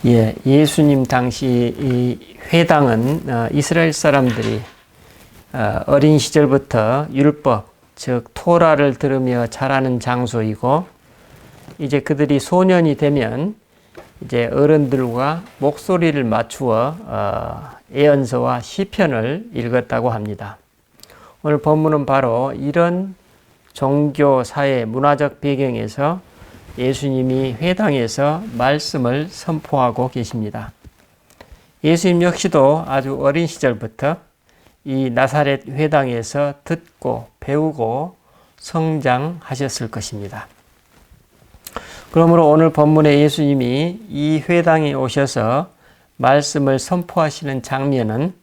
예, 예수님 당시 이 회당은 이스라엘 사람들이 어린 시절부터 율법, 즉 토라를 들으며 자라는 장소이고, 이제 그들이 소년이 되면 이제 어른들과 목소리를 맞추어 예언서와 시편을 읽었다고 합니다. 오늘 본문은 바로 이런 종교, 사회, 문화적 배경에서 예수님이 회당에서 말씀을 선포하고 계십니다. 예수님 역시도 아주 어린 시절부터 이 나사렛 회당에서 듣고 배우고 성장하셨을 것입니다. 그러므로 오늘 본문에 예수님이 이 회당에 오셔서 말씀을 선포하시는 장면은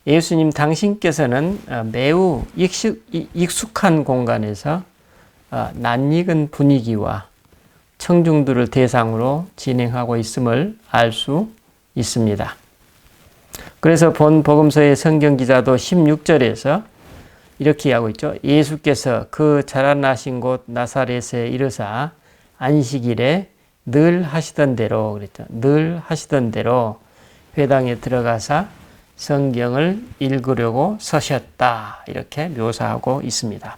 예수님 당신께서는 매우 익숙한 공간에서 낯익은 분위기와 청중들을 대상으로 진행하고 있음을 알 수 있습니다. 그래서 본 복음서의 성경 기자도 16절에서 이렇게 하고 있죠. 예수께서 그 자라나신 곳 나사렛에 이르사 안식일에 늘 하시던 대로 그랬죠. 늘 하시던 대로 회당에 들어가사 성경을 읽으려고 서셨다. 이렇게 묘사하고 있습니다.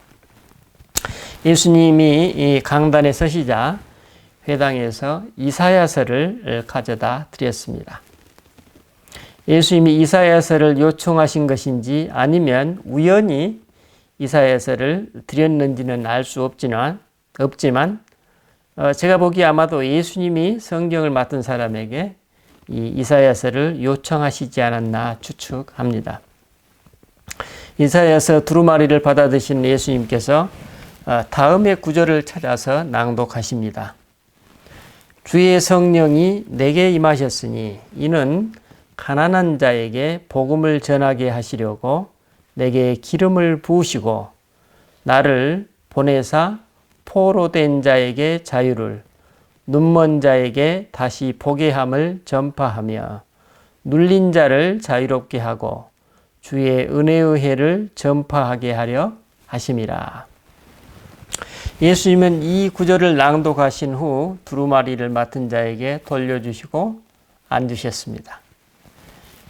예수님이 이 강단에 서시자 회당에서 이사야서를 가져다 드렸습니다. 예수님이 이사야서를 요청하신 것인지 아니면 우연히 이사야서를 드렸는지는 알 수 없지만 제가 보기에 아마도 예수님이 성경을 맡은 사람에게 이 이사야서를 요청하시지 않았나 추측합니다. 이사야서 두루마리를 받아드신 예수님께서 다음의 구절을 찾아서 낭독하십니다. 주의 성령이 내게 임하셨으니 이는 가난한 자에게 복음을 전하게 하시려고 내게 기름을 부으시고 나를 보내사 포로된 자에게 자유를, 눈먼 자에게 다시 보게 함을 전파하며 눌린 자를 자유롭게 하고 주의 은혜의 해를 전파하게 하려 하심이라. 예수님은 이 구절을 낭독하신 후 두루마리를 맡은 자에게 돌려주시고 앉으셨습니다.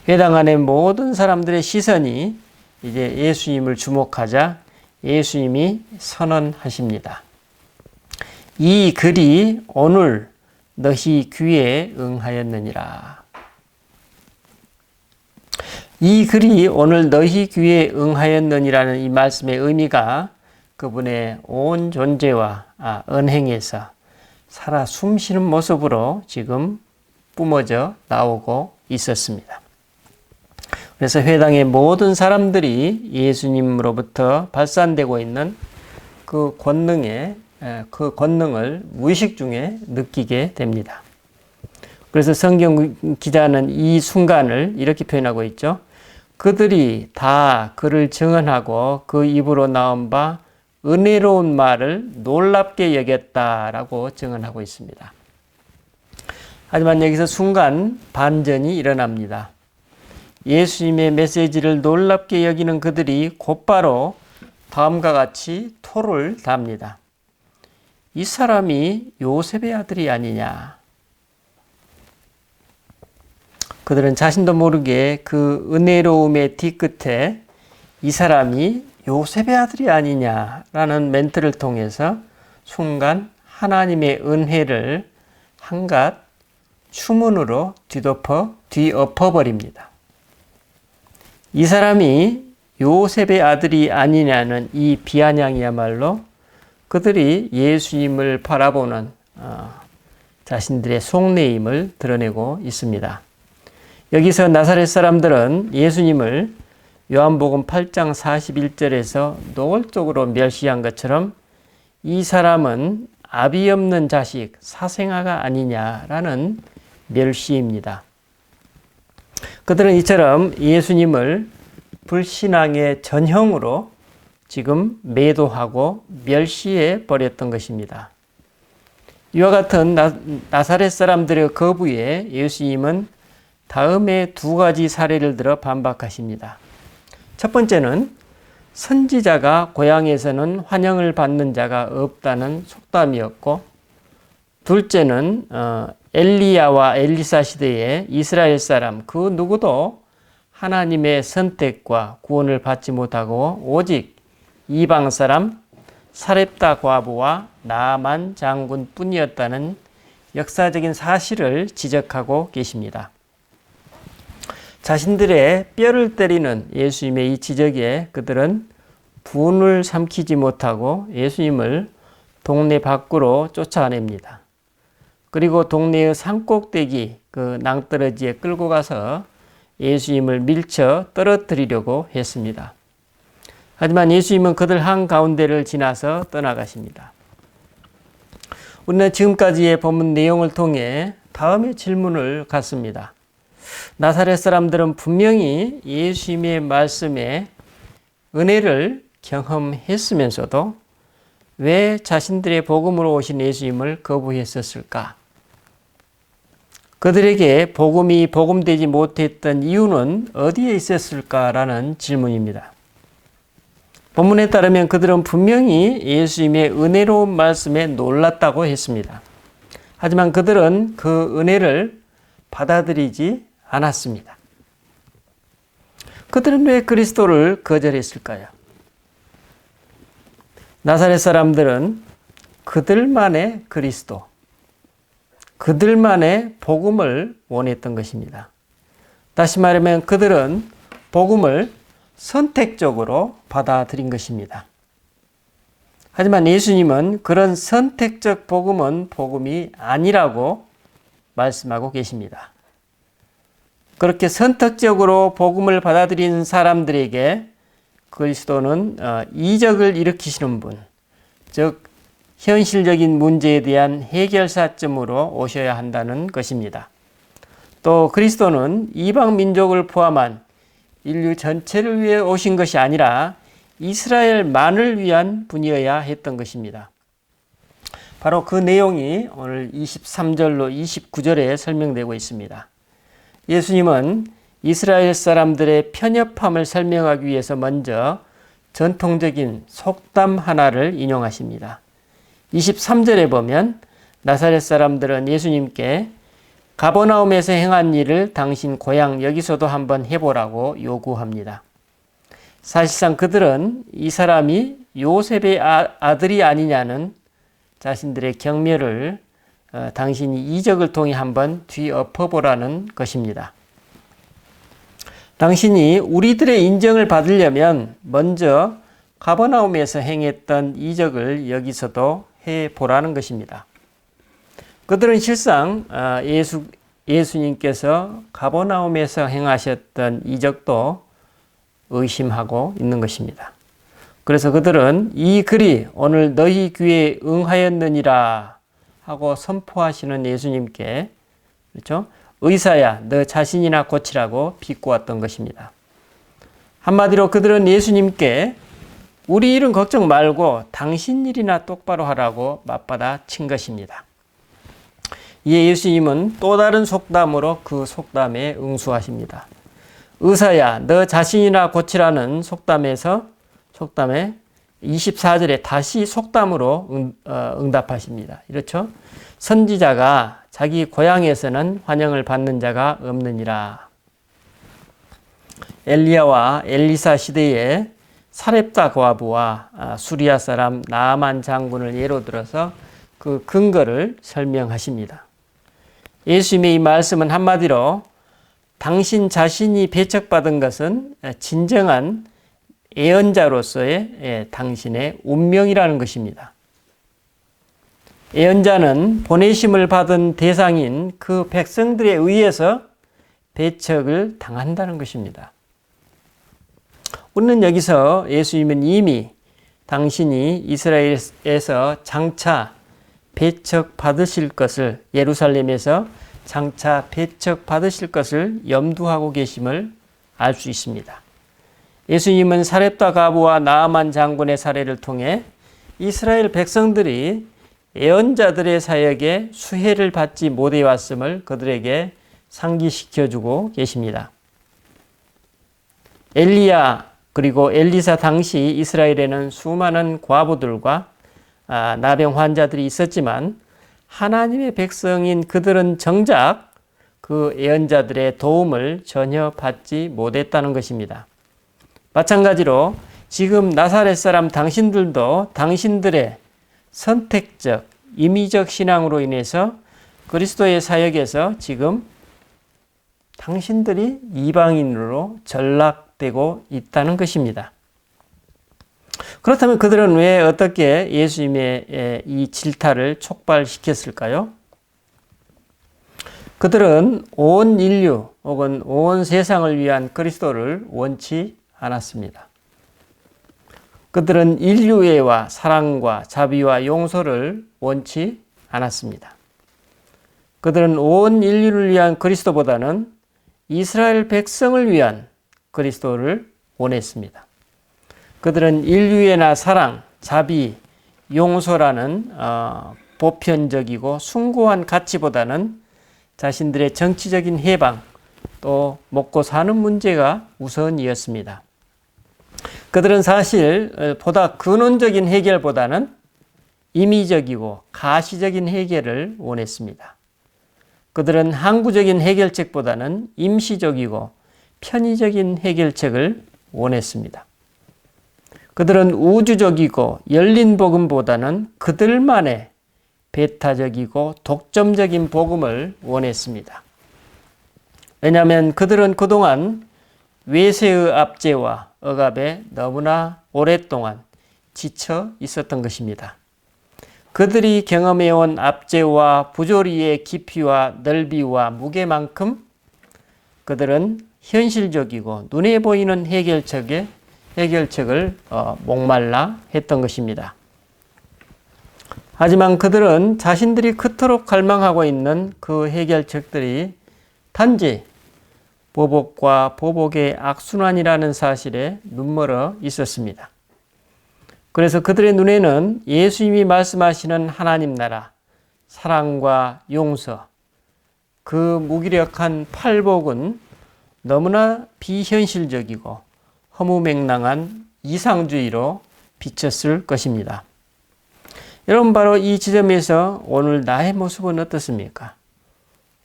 회당 안의 모든 사람들의 시선이 이제 예수님을 주목하자 예수님이 선언하십니다. 이 글이 오늘 너희 귀에 응하였느니라. 이 글이 오늘 너희 귀에 응하였느니라는 이 말씀의 의미가 그분의 온 존재와 언행에서 살아 숨쉬는 모습으로 지금 뿜어져 나오고 있었습니다. 그래서 회당의 모든 사람들이 예수님으로부터 발산되고 있는 그 권능을 무의식 중에 느끼게 됩니다. 그래서 성경 기자는 이 순간을 이렇게 표현하고 있죠. 그들이 다 그를 증언하고 그 입으로 나온 바 은혜로운 말을 놀랍게 여겼다라고 증언하고 있습니다. 하지만 여기서 순간 반전이 일어납니다. 예수님의 메시지를 놀랍게 여기는 그들이 곧바로 다음과 같이 토를 답니다. 이 사람이 요셉의 아들이 아니냐. 그들은 자신도 모르게 그 은혜로움의 뒤끝에 이 사람이 요셉의 아들이 아니냐라는 멘트를 통해서 순간 하나님의 은혜를 한갓 추문으로 뒤엎어버립니다. 이 사람이 요셉의 아들이 아니냐는 이 비아냥이야말로 그들이 예수님을 바라보는 자신들의 속내임을 드러내고 있습니다. 여기서 나사렛 사람들은 예수님을 요한복음 8장 41절에서 노골적으로 멸시한 것처럼 이 사람은 아비 없는 자식, 사생아가 아니냐라는 멸시입니다. 그들은 이처럼 예수님을 불신앙의 전형으로 지금 매도하고 멸시해 버렸던 것입니다. 이와 같은 나사렛 사람들의 거부에 예수님은 다음에 두 가지 사례를 들어 반박하십니다. 첫 번째는 선지자가 고향에서는 환영을 받는 자가 없다는 속담이었고, 둘째는 엘리야와 엘리사 시대의 이스라엘 사람 그 누구도 하나님의 선택과 구원을 받지 못하고 오직 이방 사람 사렙다 과부와 나만 장군뿐이었다는 역사적인 사실을 지적하고 계십니다. 자신들의 뼈를 때리는 예수님의 이 지적에 그들은 분을 삼키지 못하고 예수님을 동네 밖으로 쫓아냅니다. 그리고 동네의 산꼭대기 그 낭떠러지에 끌고 가서 예수님을 밀쳐 떨어뜨리려고 했습니다. 하지만 예수님은 그들 한가운데를 지나서 떠나가십니다. 우리는 지금까지의 본문 내용을 통해 다음의 질문을 갖습니다. 나사렛 사람들은 분명히 예수님의 말씀에 은혜를 경험했으면서도 왜 자신들의 복음으로 오신 예수님을 거부했었을까? 그들에게 복음이 복음되지 못했던 이유는 어디에 있었을까라는 질문입니다. 본문에 따르면 그들은 분명히 예수님의 은혜로운 말씀에 놀랐다고 했습니다. 하지만 그들은 그 은혜를 받아들이지 않았습니다. 그들은 왜 그리스도를 거절했을까요? 나사렛 사람들은 그들만의 그리스도, 그들만의 복음을 원했던 것입니다. 다시 말하면 그들은 복음을 선택적으로 받아들인 것입니다. 하지만 예수님은 그런 선택적 복음은 복음이 아니라고 말씀하고 계십니다. 그렇게 선택적으로 복음을 받아들인 사람들에게 그리스도는 이적을 일으키시는 분, 즉 현실적인 문제에 대한 해결사점으로 오셔야 한다는 것입니다. 또 그리스도는 이방 민족을 포함한 인류 전체를 위해 오신 것이 아니라 이스라엘만을 위한 분이어야 했던 것입니다. 바로 그 내용이 오늘 23절로 29절에 설명되고 있습니다. 예수님은 이스라엘 사람들의 편협함을 설명하기 위해서 먼저 전통적인 속담 하나를 인용하십니다. 23절에 보면 나사렛 사람들은 예수님께 가버나움에서 행한 일을 당신 고향 여기서도 한번 해보라고 요구합니다. 사실상 그들은 이 사람이 요셉의 아들이 아니냐는 자신들의 경멸을 당신이 이적을 통해 한번 뒤엎어보라는 것입니다. 당신이 우리들의 인정을 받으려면 먼저 가버나움에서 행했던 이적을 여기서도 해보라는 것입니다. 그들은 실상 예수님께서 가버나움에서 행하셨던 이적도 의심하고 있는 것입니다. 그래서 그들은 이 글이 오늘 너희 귀에 응하였느니라 하고 선포하시는 예수님께, 그렇죠? 의사야, 너 자신이나 고치라고 비꼬았던 것입니다. 한마디로 그들은 예수님께 우리 일은 걱정 말고 당신 일이나 똑바로 하라고 맞받아 친 것입니다. 이에 예수님은 또 다른 속담으로 그 속담에 응수하십니다. 의사야, 너 자신이나 고치라는 속담에 24절에 다시 속담으로 응답하십니다. 이렇죠? 선지자가 자기 고향에서는 환영을 받는 자가 없느니라. 엘리야와 엘리사 시대에 사렙다 과부와 수리아 사람 나아만 장군을 예로 들어서 그 근거를 설명하십니다. 예수님의 이 말씀은 한마디로 당신 자신이 배척받은 것은 진정한 예언자로서의 당신의 운명이라는 것입니다. 예언자는 보내심을 받은 대상인 그 백성들에 의해서 배척을 당한다는 것입니다. 우리는 여기서 예수님은 이미 당신이 이스라엘에서 장차 배척받으실 것을, 예루살렘에서 장차 배척받으실 것을 염두하고 계심을 알 수 있습니다. 예수님은 사렙다 과부와 나아만 장군의 사례를 통해 이스라엘 백성들이 예언자들의 사역에 수혜를 받지 못해 왔음을 그들에게 상기시켜주고 계십니다. 엘리야 그리고 엘리사 당시 이스라엘에는 수많은 과부들과 나병 환자들이 있었지만 하나님의 백성인 그들은 정작 그 예언자들의 도움을 전혀 받지 못했다는 것입니다. 마찬가지로 지금 나사렛 사람 당신들도 당신들의 선택적, 임의적 신앙으로 인해서 그리스도의 사역에서 지금 당신들이 이방인으로 전락되고 있다는 것입니다. 그렇다면 그들은 왜 어떻게 예수님의 이 질타를 촉발시켰을까요? 그들은 온 인류 혹은 온 세상을 위한 그리스도를 원치 않았습니다. 그들은 인류애와 사랑과 자비와 용서를 원치 않았습니다. 그들은 온 인류를 위한 그리스도보다는 이스라엘 백성을 위한 그리스도를 원했습니다. 그들은 인류애나 사랑, 자비, 용서라는 보편적이고 숭고한 가치보다는 자신들의 정치적인 해방, 또 먹고 사는 문제가 우선이었습니다. 그들은 사실 보다 근원적인 해결보다는 임의적이고 가시적인 해결을 원했습니다. 그들은 항구적인 해결책보다는 임시적이고 편의적인 해결책을 원했습니다. 그들은 우주적이고 열린 복음보다는 그들만의 배타적이고 독점적인 복음을 원했습니다. 왜냐하면 그들은 그동안 외세의 압제와 억압에 너무나 오랫동안 지쳐 있었던 것입니다. 그들이 경험해온 압제와 부조리의 깊이와 넓이와 무게만큼 그들은 현실적이고 눈에 보이는 해결책을 목말라 했던 것입니다. 하지만 그들은 자신들이 그토록 갈망하고 있는 그 해결책들이 단지 보복과 보복의 악순환이라는 사실에 눈멀어 있었습니다. 그래서 그들의 눈에는 예수님이 말씀하시는 하나님 나라, 사랑과 용서, 그 무기력한 팔복은 너무나 비현실적이고 허무맹랑한 이상주의로 비쳤을 것입니다. 여러분, 바로 이 지점에서 오늘 나의 모습은 어떻습니까?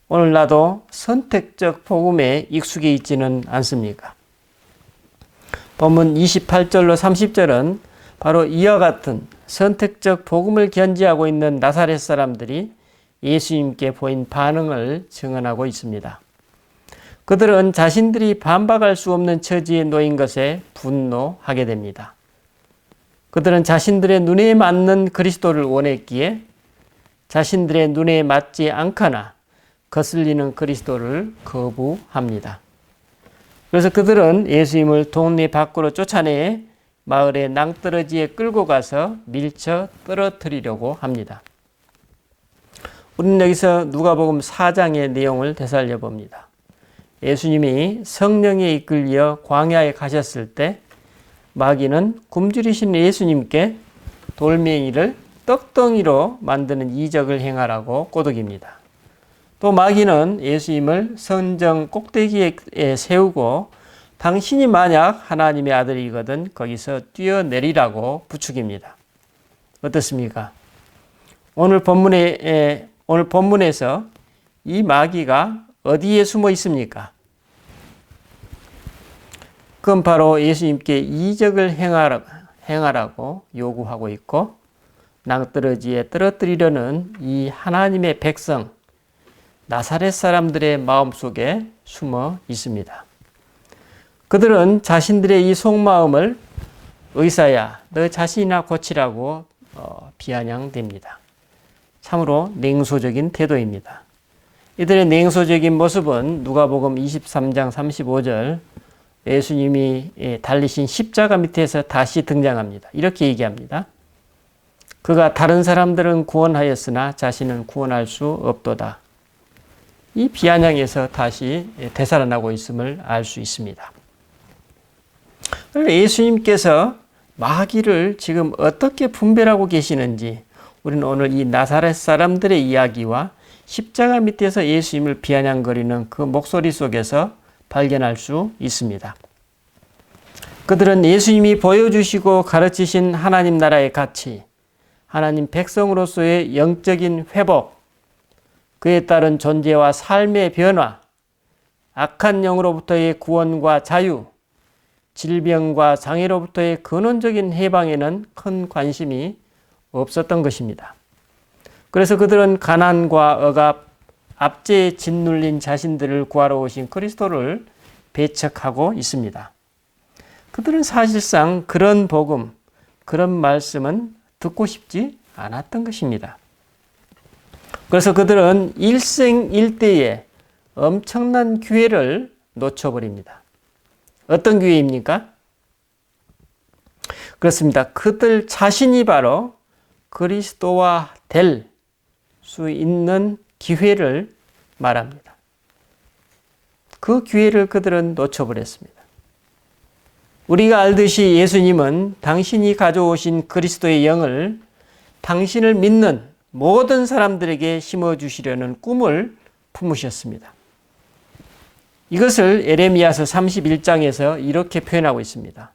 오늘 나도 선택적 복음에 익숙해 있지는 않습니까? 본문 28절로 30절은 바로 이와 같은 선택적 복음을 견지하고 있는 나사렛 사람들이 예수님께 보인 반응을 증언하고 있습니다. 그들은 자신들이 반박할 수 없는 처지에 놓인 것에 분노하게 됩니다. 그들은 자신들의 눈에 맞는 그리스도를 원했기에 자신들의 눈에 맞지 않거나 거슬리는 그리스도를 거부합니다. 그래서 그들은 예수님을 동네 밖으로 쫓아내 마을의 낭떠러지에 끌고 가서 밀쳐 떨어뜨리려고 합니다. 우리는 여기서 누가복음 4장의 내용을 되살려 봅니다. 예수님이 성령에 이끌려 광야에 가셨을 때 마귀는 굶주리신 예수님께 돌멩이를 떡덩이로 만드는 이적을 행하라고 꼬드깁니다. 또 마귀는 예수님을 성전 꼭대기에 세우고 당신이 만약 하나님의 아들이거든 거기서 뛰어내리라고 부추깁니다. 어떻습니까? 오늘 본문에서 이 마귀가 어디에 숨어 있습니까? 그건 바로 예수님께 이적을 행하라고 요구하고 있고 낭떠러지에 떨어뜨리려는 이 하나님의 백성 나사렛 사람들의 마음속에 숨어 있습니다. 그들은 자신들의 이 속마음을 의사야 너 자신이나 고치라고 비아냥댑니다. 참으로 냉소적인 태도입니다. 이들의 냉소적인 모습은 누가복음 23장 35절 예수님이 달리신 십자가 밑에서 다시 등장합니다. 이렇게 얘기합니다. 그가 다른 사람들은 구원하였으나 자신은 구원할 수 없도다. 이 비아냥에서 다시 되살아나고 있음을 알 수 있습니다. 예수님께서 마귀를 지금 어떻게 분별하고 계시는지 우리는 오늘 이 나사렛 사람들의 이야기와 십자가 밑에서 예수님을 비아냥거리는 그 목소리 속에서 발견할 수 있습니다. 그들은 예수님이 보여주시고 가르치신 하나님 나라의 가치, 하나님 백성으로서의 영적인 회복, 그에 따른 존재와 삶의 변화, 악한 영으로부터의 구원과 자유, 질병과 장애로부터의 근원적인 해방에는 큰 관심이 없었던 것입니다. 그래서 그들은 가난과 억압, 압제에 짓눌린 자신들을 구하러 오신 그리스도를 배척하고 있습니다. 그들은 사실상 그런 복음, 그런 말씀은 듣고 싶지 않았던 것입니다. 그래서 그들은 일생일대의 엄청난 기회를 놓쳐버립니다. 어떤 기회입니까? 그렇습니다. 그들 자신이 바로 그리스도와 될 수 있는 기회를 말합니다. 그 기회를 그들은 놓쳐버렸습니다. 우리가 알듯이 예수님은 당신이 가져오신 그리스도의 영을 당신을 믿는 모든 사람들에게 심어주시려는 꿈을 품으셨습니다. 이것을 에레미야서 31장에서 이렇게 표현하고 있습니다.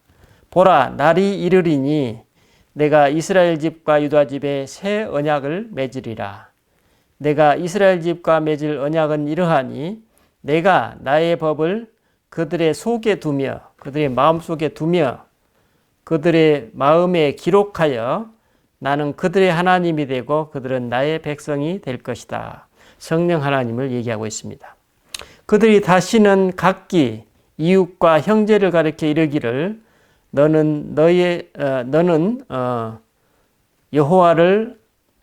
보라, 날이 이르리니 내가 이스라엘 집과 유다 집에 새 언약을 맺으리라. 내가 이스라엘 집과 맺을 언약은 이러하니 내가 나의 법을 그들의 속에 두며 그들의 마음속에 두며 그들의 마음에 기록하여 나는 그들의 하나님이 되고 그들은 나의 백성이 될 것이다. 성령 하나님을 얘기하고 있습니다. 그들이 다시는 각기 이웃과 형제를 가리켜 이르기를 너는 여호와를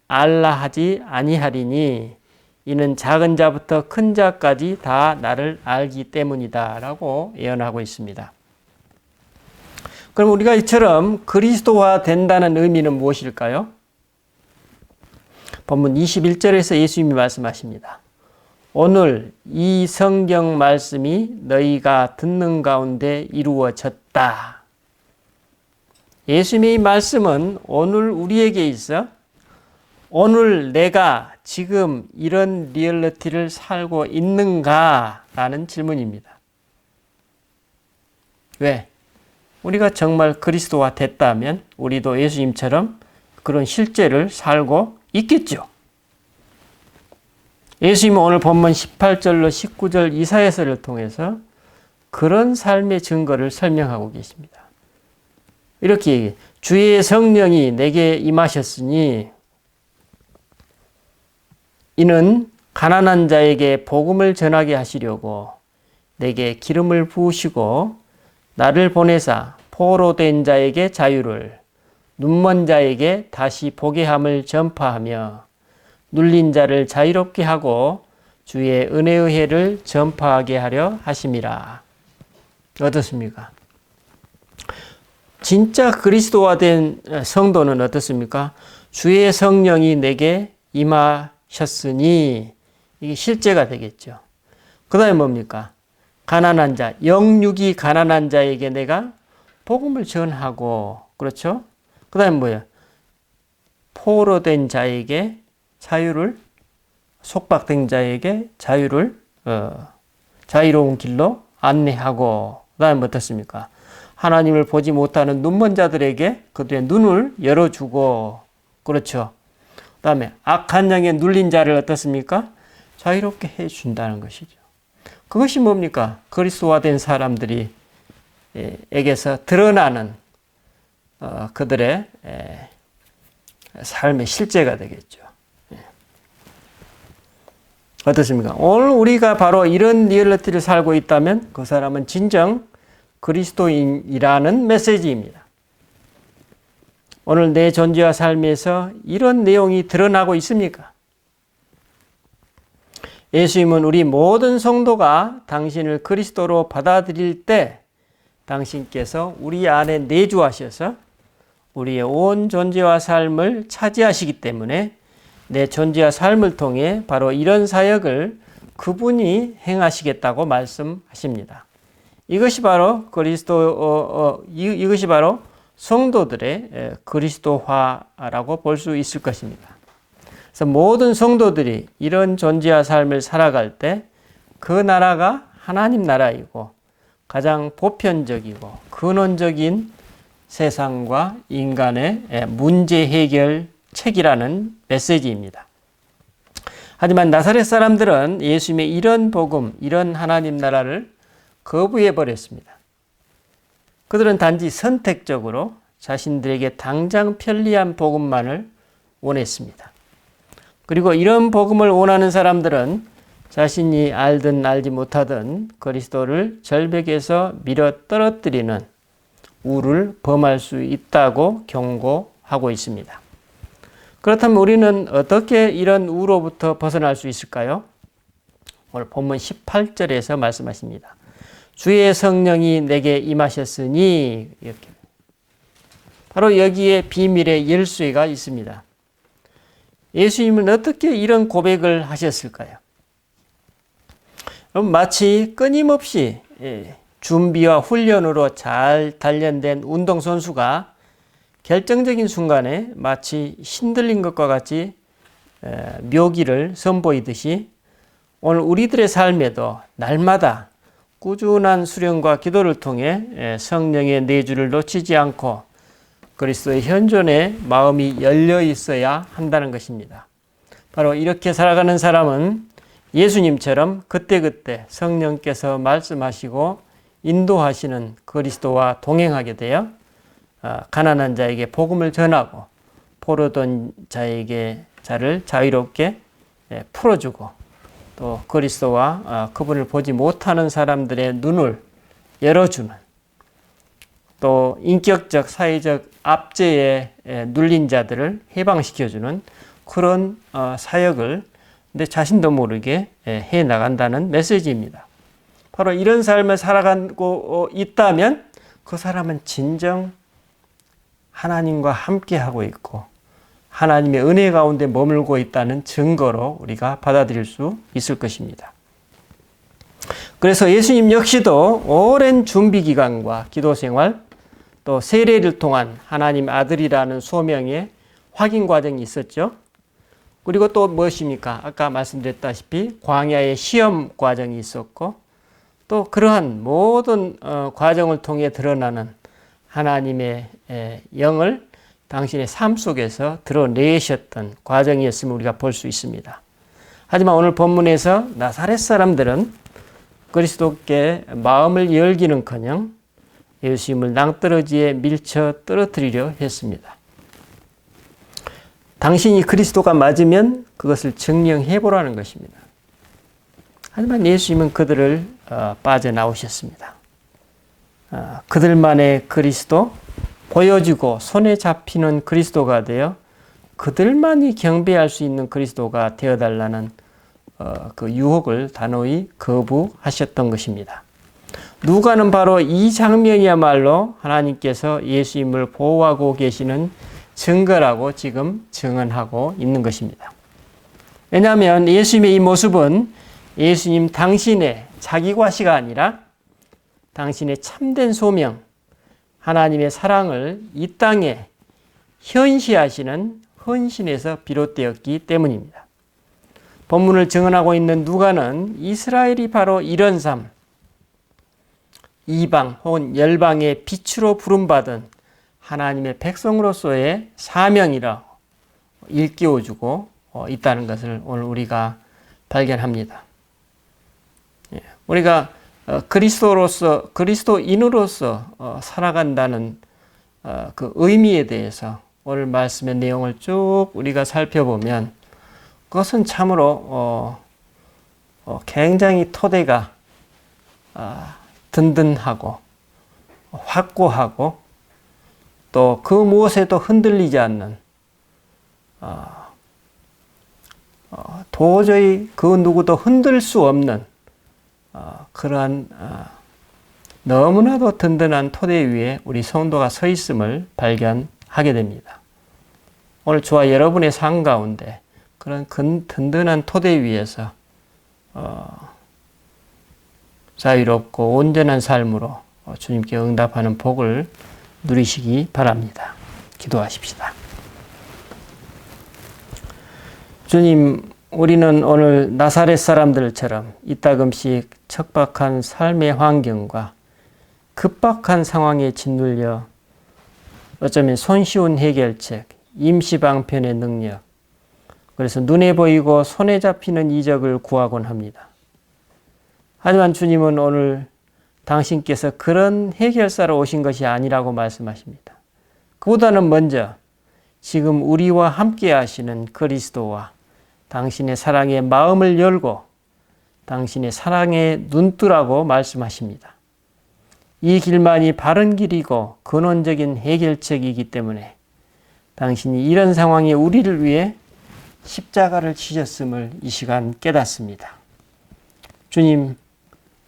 알라 하지 아니하리니 이는 작은 자부터 큰 자까지 다 나를 알기 때문이다 라고 예언하고 있습니다. 그럼 우리가 이처럼 그리스도화 된다는 의미는 무엇일까요? 본문 21절에서 예수님이 말씀하십니다. 오늘 이 성경 말씀이 너희가 듣는 가운데 이루어졌다. 예수님의 이 말씀은 오늘 우리에게 있어 오늘 내가 지금 이런 리얼리티를 살고 있는가? 라는 질문입니다. 왜? 우리가 정말 그리스도화 됐다면 우리도 예수님처럼 그런 실제를 살고 있겠죠. 예수님은 오늘 본문 18절로 19절 이사야서를 통해서 그런 삶의 증거를 설명하고 계십니다. 이렇게 얘기해요. 주의 성령이 내게 임하셨으니 이는 가난한 자에게 복음을 전하게 하시려고 내게 기름을 부으시고 나를 보내사 포로된 자에게 자유를 눈먼 자에게 다시 보게 함을 전파하며 눌린 자를 자유롭게 하고 주의 은혜의 해를 전파하게 하려 하심이라. 어떻습니까? 진짜 그리스도화된 성도는 어떻습니까? 주의 성령이 내게 임하셨으니 이게 실제가 되겠죠. 그 다음에 뭡니까? 가난한 자, 영육이 가난한 자에게 내가 복음을 전하고, 그렇죠? 그 다음에 뭐예요? 포로된 자에게 자유를, 속박된 자에게 자유를, 자유로운 길로 안내하고, 그 다음에 어떻습니까? 하나님을 보지 못하는 눈먼 자들에게 그들의 눈을 열어주고, 그렇죠? 그 다음에 악한 영에 눌린 자를 어떻습니까? 자유롭게 해준다는 것이죠. 그것이 뭡니까? 그리스도화된 사람들이 에게서 드러나는 그들의 삶의 실제가 되겠죠. 어떻습니까? 오늘 우리가 바로 이런 리얼리티를 살고 있다면 그 사람은 진정 그리스도인이라는 메시지입니다. 오늘 내 존재와 삶에서 이런 내용이 드러나고 있습니까? 예수님은 우리 모든 성도가 당신을 그리스도로 받아들일 때 당신께서 우리 안에 내주하셔서 우리의 온 존재와 삶을 차지하시기 때문에 내 존재와 삶을 통해 바로 이런 사역을 그분이 행하시겠다고 말씀하십니다. 이것이 바로 이것이 바로 성도들의 그리스도화라고 볼 수 있을 것입니다. 그래서 모든 성도들이 이런 존재와 삶을 살아갈 때 그 나라가 하나님 나라이고 가장 보편적이고 근원적인 세상과 인간의 문제 해결 책이라는 메시지입니다. 하지만 나사렛 사람들은 예수님의 이런 복음, 이런 하나님 나라를 거부해 버렸습니다. 그들은 단지 선택적으로 자신들에게 당장 편리한 복음만을 원했습니다. 그리고 이런 복음을 원하는 사람들은 자신이 알든 알지 못하든 그리스도를 절벽에서 밀어 떨어뜨리는 우를 범할 수 있다고 경고하고 있습니다. 그렇다면 우리는 어떻게 이런 우로부터 벗어날 수 있을까요? 오늘 본문 18절에서 말씀하십니다. 주의 성령이 내게 임하셨으니, 이렇게. 바로 여기에 비밀의 열쇠가 있습니다. 예수님은 어떻게 이런 고백을 하셨을까요? 마치 끊임없이 준비와 훈련으로 잘 단련된 운동선수가 결정적인 순간에 마치 신들린 것과 같이 묘기를 선보이듯이 오늘 우리들의 삶에도 날마다 꾸준한 수련과 기도를 통해 성령의 내주를 놓치지 않고 그리스도의 현존에 마음이 열려 있어야 한다는 것입니다. 바로 이렇게 살아가는 사람은 예수님처럼 그때그때 성령께서 말씀하시고 인도하시는 그리스도와 동행하게 되어 가난한 자에게 복음을 전하고 포로된 자를 자유롭게 풀어주고 또 그리스도와 그분을 보지 못하는 사람들의 눈을 열어주는 또 인격적 사회적 압제에 눌린 자들을 해방시켜주는 그런 사역을 내 자신도 모르게 해 나간다는 메시지입니다. 바로 이런 삶을 살아가고 있다면 그 사람은 진정 하나님과 함께하고 있고 하나님의 은혜 가운데 머물고 있다는 증거로 우리가 받아들일 수 있을 것입니다. 그래서 예수님 역시도 오랜 준비 기간과 기도 생활 또 세례를 통한 하나님 아들이라는 소명의 확인 과정이 있었죠. 그리고 또 무엇입니까? 아까 말씀드렸다시피 광야의 시험 과정이 있었고 또 그러한 모든 과정을 통해 드러나는 하나님의 영을 당신의 삶 속에서 드러내셨던 과정이었음을 우리가 볼 수 있습니다. 하지만 오늘 본문에서 나사렛 사람들은 그리스도께 마음을 열기는커녕 예수님을 낭떠러지에 밀쳐 떨어뜨리려 했습니다. 당신이 그리스도가 맞으면 그것을 증명해 보라는 것입니다. 하지만 예수님은 그들을 빠져나오셨습니다. 그들만의 그리스도, 보여지고 손에 잡히는 그리스도가 되어 그들만이 경배할 수 있는 그리스도가 되어달라는 그 유혹을 단호히 거부하셨던 것입니다. 누가는 바로 이 장면이야말로 하나님께서 예수님을 보호하고 계시는 증거라고 지금 증언하고 있는 것입니다. 왜냐하면 예수님의 이 모습은 예수님 당신의 자기과시가 아니라 당신의 참된 소명, 하나님의 사랑을 이 땅에 현시하시는 헌신에서 비롯되었기 때문입니다. 본문을 증언하고 있는 누가는 이스라엘이 바로 이런 삶, 이방 혹은 열방의 빛으로 부름받은 하나님의 백성으로서의 사명이라 일깨워주고 있다는 것을 오늘 우리가 발견합니다. 우리가 그리스도인으로서 살아간다는 그 의미에 대해서 오늘 말씀의 내용을 쭉 우리가 살펴보면 그것은 참으로 굉장히 토대가 든든하고 확고하고 또 그 무엇에도 흔들리지 않는 도저히 그 누구도 흔들 수 없는 그러한 너무나도 든든한 토대 위에 우리 성도가 서 있음을 발견하게 됩니다. 오늘 저와 여러분의 삶 가운데 그런 든든한 토대 위에서 자유롭고 온전한 삶으로 주님께 응답하는 복을 누리시기 바랍니다. 기도하십시다. 주님, 우리는 오늘 나사렛 사람들처럼 이따금씩 척박한 삶의 환경과 급박한 상황에 짓눌려 어쩌면 손쉬운 해결책, 임시방편의 능력, 그래서 눈에 보이고 손에 잡히는 이적을 구하곤 합니다. 하지만 주님은 오늘 당신께서 그런 해결사로 오신 것이 아니라고 말씀하십니다. 그보다는 먼저 지금 우리와 함께 하시는 그리스도와 당신의 사랑에 마음을 열고 당신의 사랑에 눈뜨라고 말씀하십니다. 이 길만이 바른 길이고 근원적인 해결책이기 때문에 당신이 이런 상황에 우리를 위해 십자가를 지셨음을 이 시간 깨닫습니다. 주님,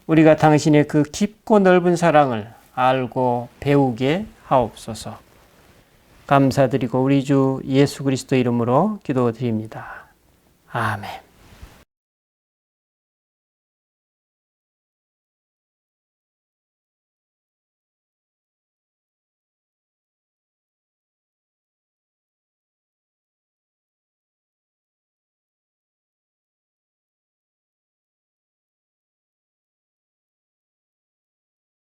우리가 당신의 그 깊고 넓은 사랑을 알고 배우게 하옵소서. 감사드리고 우리 주 예수 그리스도 이름으로 기도드립니다. 아멘.